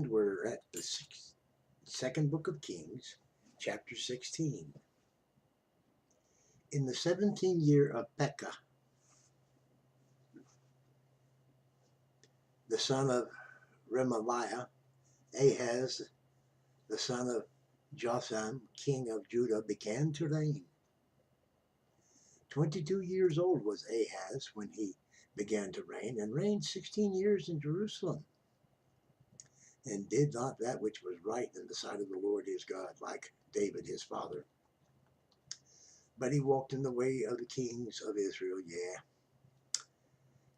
we're at the second book of Kings, chapter 16. In the 17th year of Pekah, the son of Remaliah, Ahaz, the son of Jotham, king of Judah, began to reign. 22 years old was Ahaz when he began to reign, and reigned 16 years in Jerusalem, and did not that which was right in the sight of the Lord his God, like David his father. But he walked in the way of the kings of Israel,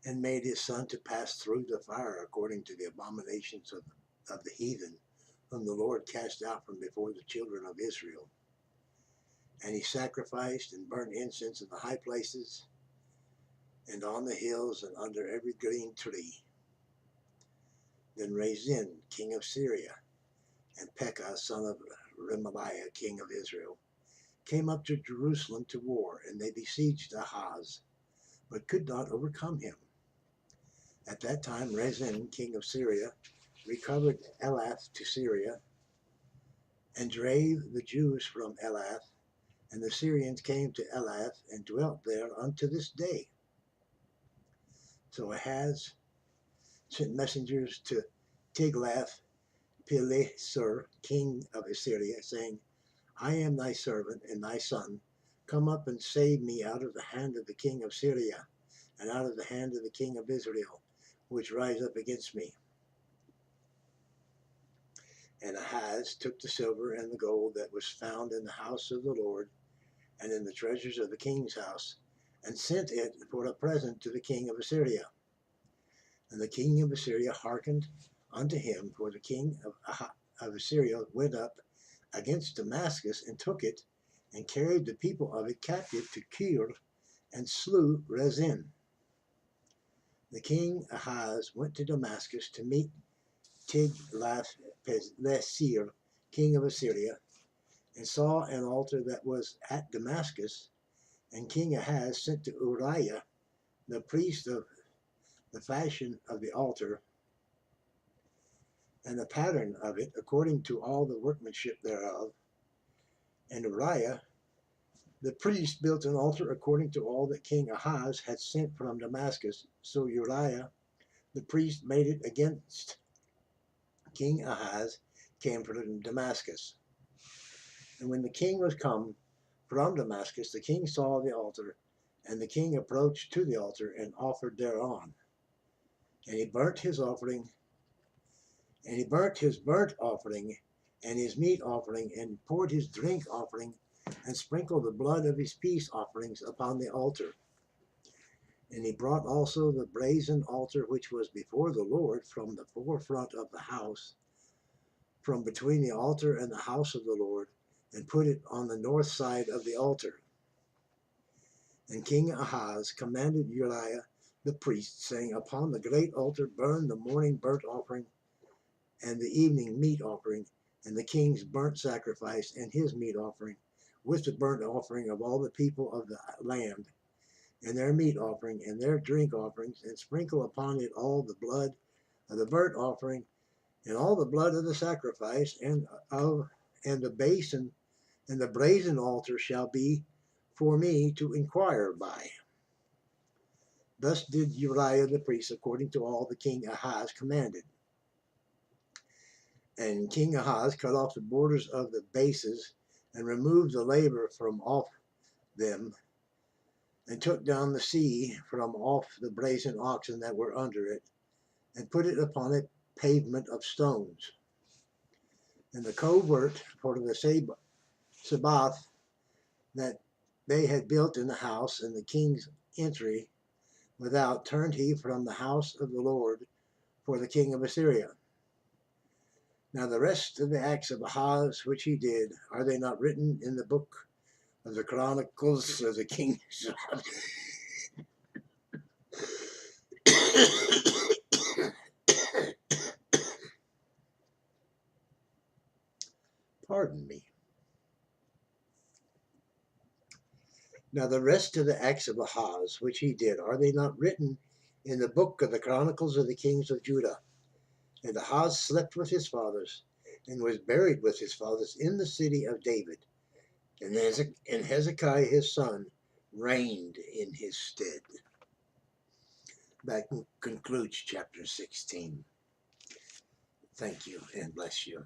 and made his son to pass through the fire according to the abominations of the heathen, whom the Lord cast out from before the children of Israel. And he sacrificed and burnt incense in the high places, and on the hills, and under every green tree. Then Rezin, king of Syria, and Pekah, son of Remaliah, king of Israel, came up to Jerusalem to war, and they besieged Ahaz, but could not overcome him. At that time Rezin, king of Syria, recovered Elath to Syria, and drave the Jews from Elath, and the Syrians came to Elath, and dwelt there unto this day. So Ahaz sent messengers to Tiglath-Pileser, king of Assyria, saying, I am thy servant and thy son. Come up and save me out of the hand of the king of Syria, and out of the hand of the king of Israel, which rise up against me. And Ahaz took the silver and the gold that was found in the house of the Lord, and in the treasures of the king's house, and sent it for a present to the king of Assyria. And the king of Assyria hearkened unto him, for the king of Assyria went up against Damascus, and took it, and carried the people of it captive to Kir, and slew Rezin. The king Ahaz went to Damascus to meet Tiglath-Pileser, king of Assyria, and saw an altar that was at Damascus. And King Ahaz sent to Uriah, the priest, of the fashion of the altar, and the pattern of it, according to all the workmanship thereof. And Uriah the priest built an altar according to all that King Ahaz had sent from Damascus. So Uriah the priest made it against King Ahaz came from Damascus. And when the king was come from Damascus, the king saw the altar, and the king approached to the altar, and offered thereon. And he burnt his offering, and he burnt his burnt offering, and his meat offering, and poured his drink offering, and sprinkled the blood of his peace offerings upon the altar. And he brought also the brazen altar which was before the Lord from the forefront of the house, from between the altar and the house of the Lord, and put it on the north side of the altar. And King Ahaz commanded Uriah the priest, saying, Upon the great altar burn the morning burnt offering, and the evening meat offering, and the king's burnt sacrifice, and his meat offering, with the burnt offering of all the people of the land, and their meat offering, and their drink offerings, and sprinkle upon it all the blood of the burnt offering, and all the blood of the sacrifice, and the basin, and the brazen altar shall be for me to inquire by. Thus did Uriah the priest, according to all the king Ahaz commanded. And King Ahaz cut off the borders of the bases, and removed the laver from off them, and took down the sea from off the brazen oxen that were under it, and put it upon a pavement of stones. And the covert for the Sabbath that they had built in the house, and the king's entry without turned he from the house of the Lord for the king of Assyria. Now the rest of the acts of Ahaz which he did, are they not written in the book of the Chronicles of the kings? Pardon me. Now the rest of the acts of Ahaz which he did, are they not written in the book of the Chronicles of the Kings of Judah. And Ahaz slept with his fathers, and was buried with his fathers in the city of David. And Hezekiah his son reigned in his stead. That concludes chapter 16. Thank you and bless you.